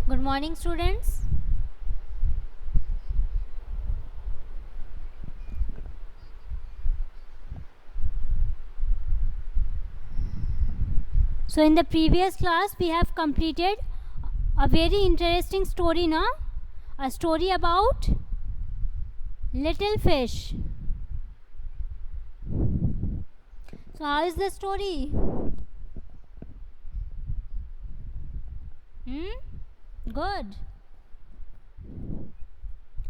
Good morning, students. So in the previous class we have completed a very interesting story, na? A story about little fish. So how is the story? Good.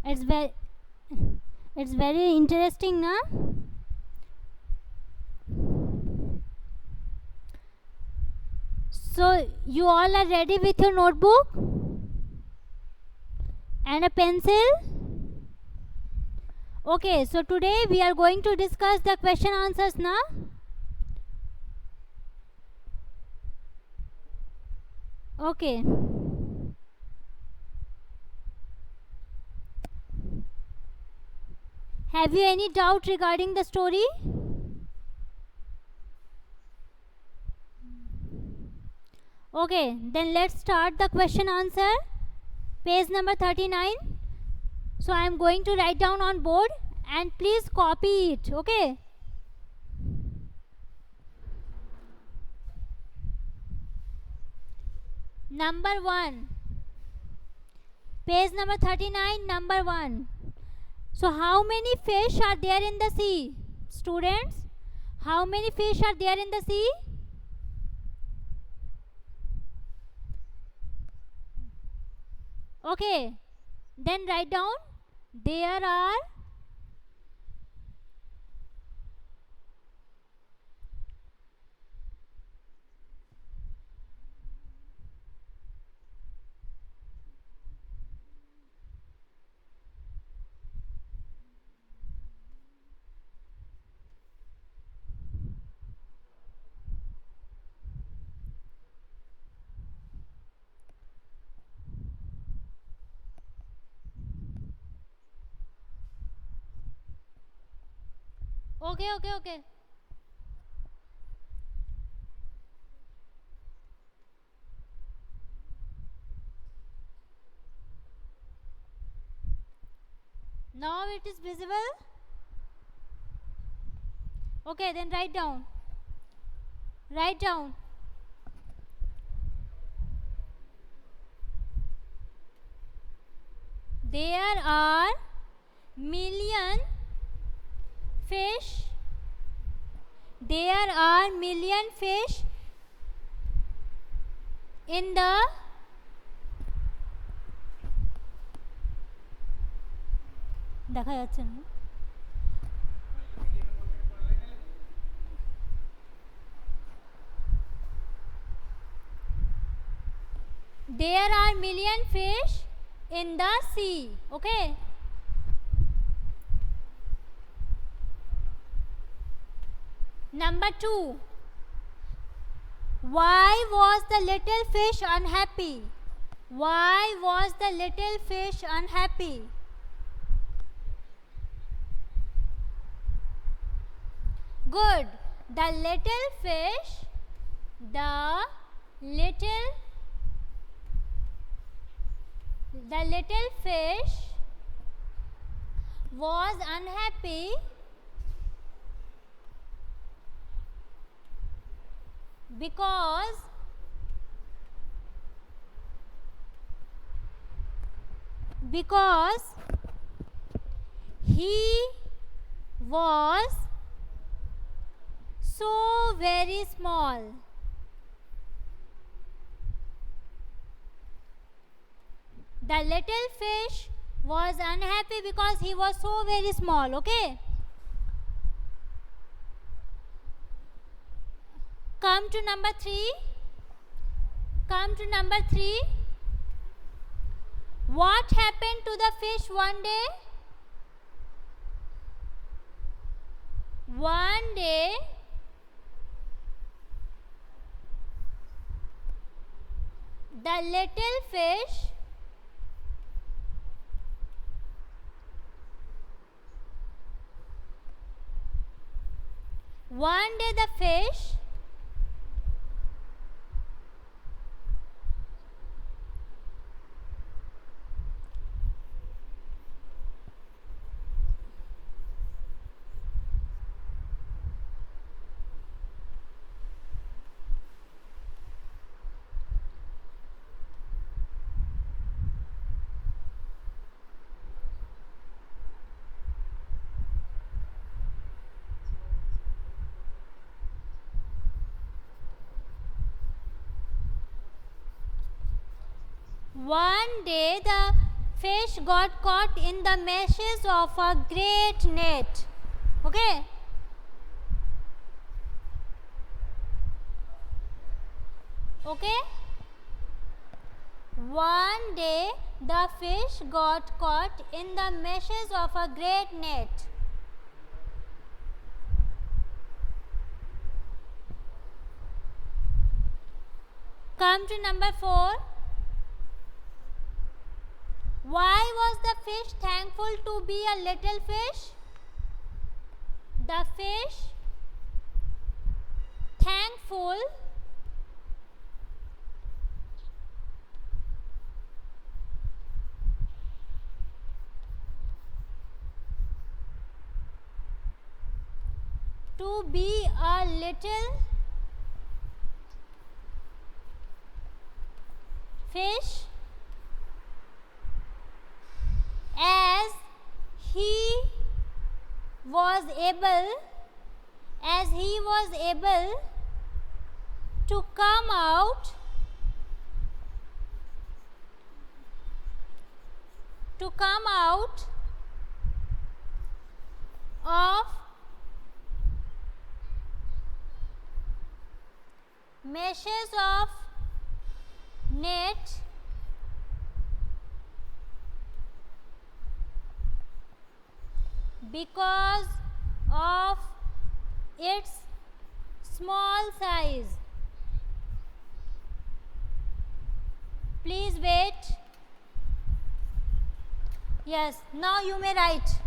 It's very it's very interesting, na? So you all are ready with your notebook and a pencil? Okay, so today we are going to discuss the question answers, na? Okay. Have you any doubt regarding the story? Okay, then let's start the question answer. Page number 39. So I am going to write down on board and please copy it. Okay. Number 1. Page number 39, number 1. So how many fish are there in the sea? Students, how many fish are there in the sea? Okay. Then write down. There are okay. Now it is visible. Okay, then write down. Write down. There are million fish. There are million fish in the দেখা যাচ্ছে না There are million fish in the sea. Okay. Number 2. Why was the little fish unhappy? Why was the little fish unhappy? Good. The little fish was unhappy because he was so very small. The little fish was unhappy because he was so very small. Okay. Come to number 3. What happened to the fish one day? One day the little fish One day the fish got caught in the meshes of a great net. Okay. Okay. One day the fish got caught in the meshes of a great net. Come to number 4. Why was the fish thankful to be a little fish? The fish thankful to be a little fish as he was able to come out of meshes of net because of its small size. Please wait. Yes, now you may write.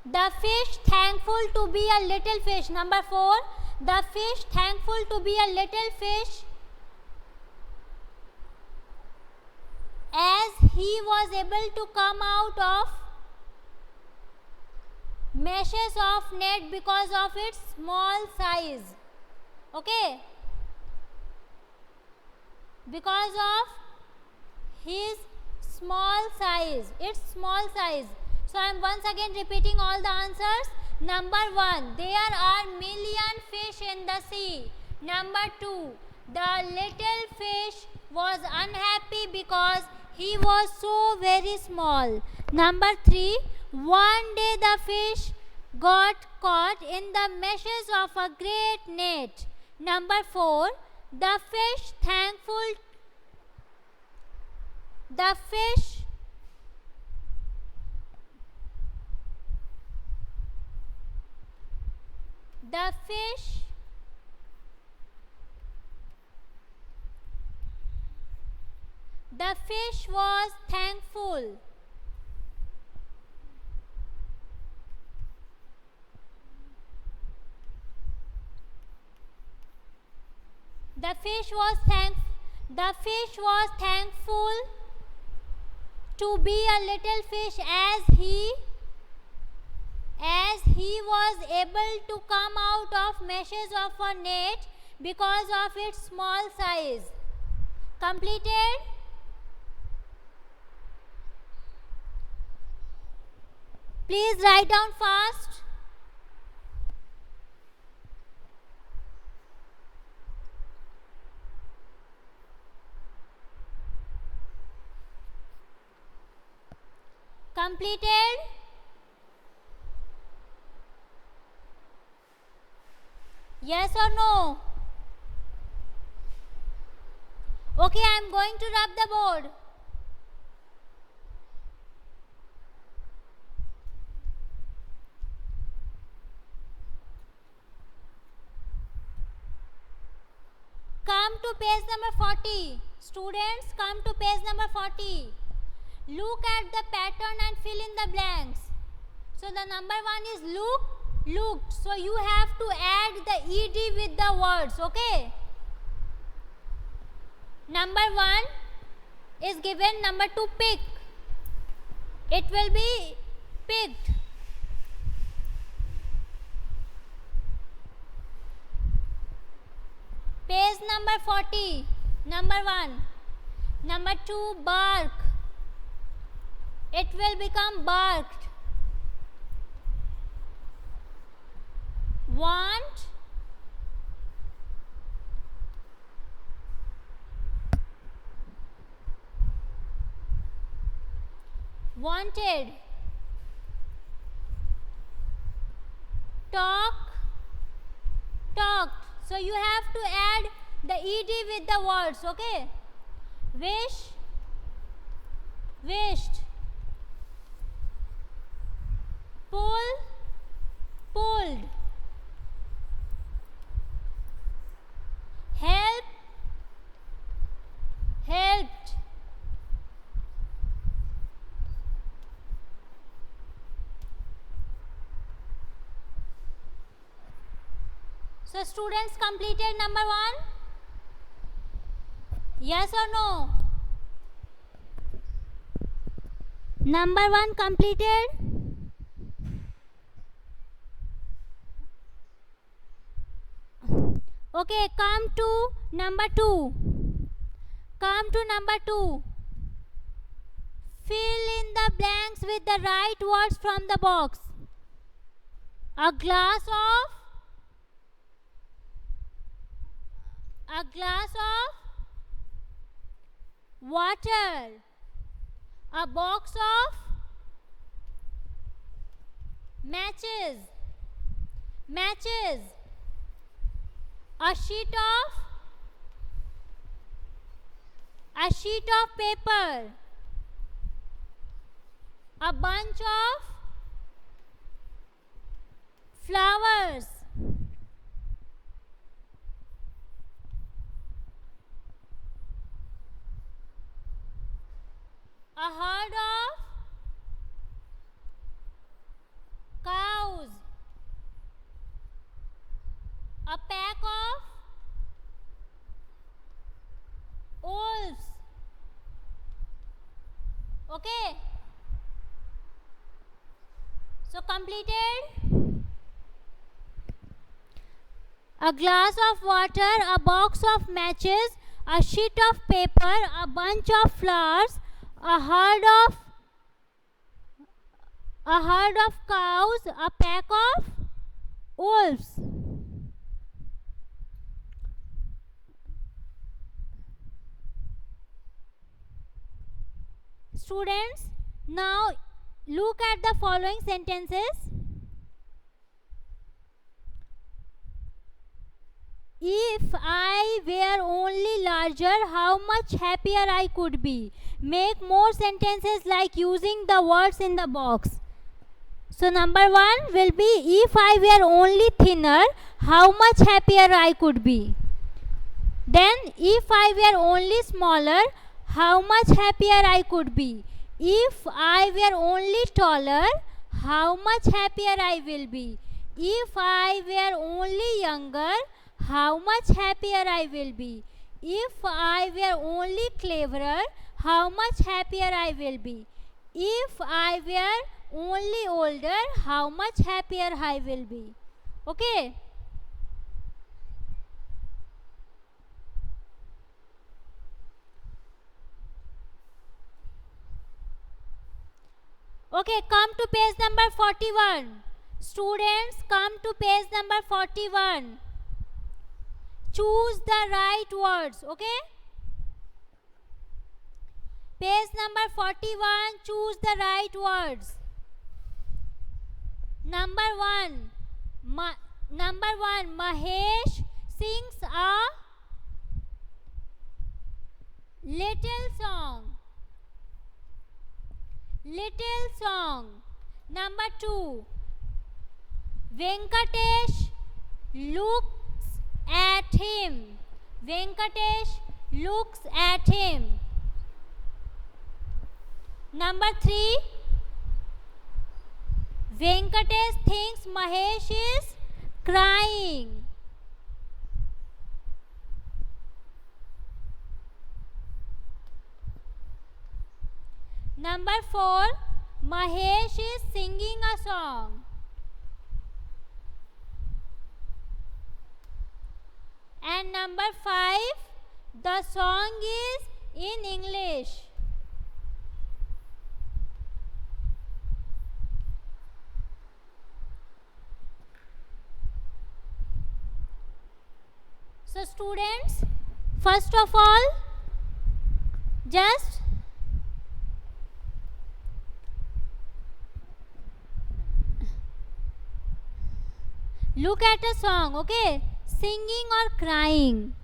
The fish thankful to be a little fish. Number 4. The fish thankful to be a little fish as he was able to come out of meshes of net because of its small size. Okay? Because of his small size, its small size. So I am once again repeating all the answers. Number 1, there are million fish in the sea. Number 2, the little fish was unhappy because he was so very small. Number 3, one day the fish got caught in the meshes of a great net. Number 4, the fish thankful the fish was thankful. The fish was thankful to be a little fish as he was able to come out of meshes of a net because of its small size. Completed? Please write down fast. Completed? Yes or no? Okay, I am going to rub the board. Come to page number 40. Students, come to page number 40. Look at the pattern and fill in the blanks. So the number 1 is looked. So you have to add the ed with the words. Okay. Number 1 is given. Number 2, pick. It will be picked. Page number 40. Number 1. Number 2, bark. It will become barked. Want. wanted, talk, talked. So you have to add the ed with the words, okay? Wish, wished, pull, pulled, help, helped, so students completed number 1? Yes or no? Number 1 completed? Okay, come to number 2. Come to number 2. Fill in the blanks with the right words from the box. A glass of water. A box of matches. A sheet of paper. A bunch of flowers. A herd of cows. A pack of wolves. Okay. So completed. A glass of water, a box of matches, a sheet of paper, a bunch of flowers, a herd of cows, a pack of wolves. Students, now look at the following sentences. If I were only larger, how much happier I could be. Make more sentences like using the words in the box. So number 1 will be, if I were only thinner, how much happier I could be. Then, if I were only smaller, how much happier I could be. If I were only taller, how much happier I will be. If I were only younger, how much happier I will be. If I were only cleverer, how much happier I will be. If I were only older, how much happier I will be. Okay. Okay, come to page number 41. Students, come to page number 41. Choose the right words, okay? Page number 41, choose the right words. Number 1, Mahesh sings a little song. Number 2, Venkatesh looks at him. Number 3, Venkatesh thinks Mahesh is crying. Number 4, Mahesh is singing a song. And number 5, the song is in English. So students, first of all, just Look at a song, okay? Singing or crying.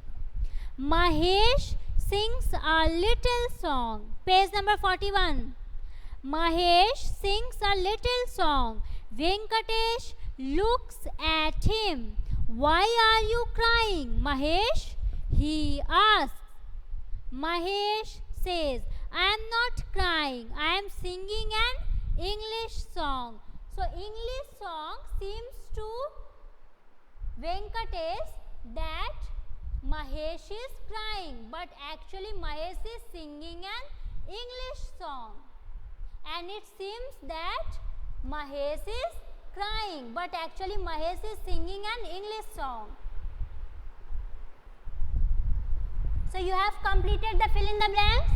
Mahesh sings a little song. Page number 41. Mahesh sings a little song. Venkatesh looks at him. Why are you crying, Mahesh? He asks. Mahesh says, I am not crying. I am singing an English song. So English song seems to Venkatesh that Mahesh is crying, but actually Mahesh is singing an English song. And it seems that Mahesh is crying, but actually Mahesh is singing an English song. So you have completed the fill in the blanks.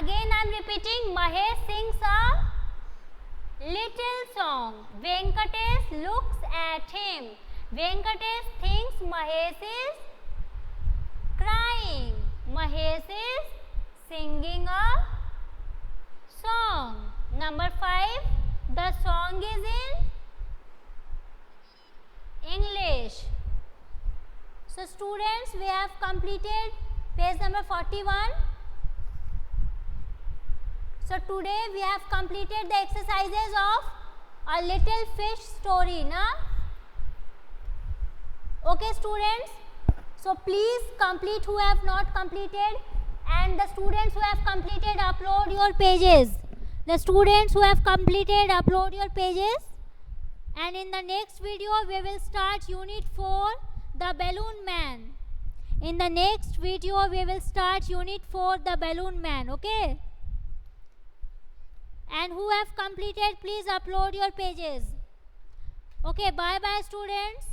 Again I am repeating, Mahesh sings a little song. Venkatesh looks at him. Venkatesh thinks Mahesh is crying. Mahesh is singing a song. Number 5, the song is in English. So students, we have completed page number 41. So today we have completed the exercises of a little fish story, na? Okay students, so please complete who have not completed, and the students who have completed, upload your pages. The students who have completed, upload your pages, and in the next video we will start unit 4, the balloon man. In the next video we will start unit 4, the balloon man, okay? And who have completed, please upload your pages. Okay, bye bye students.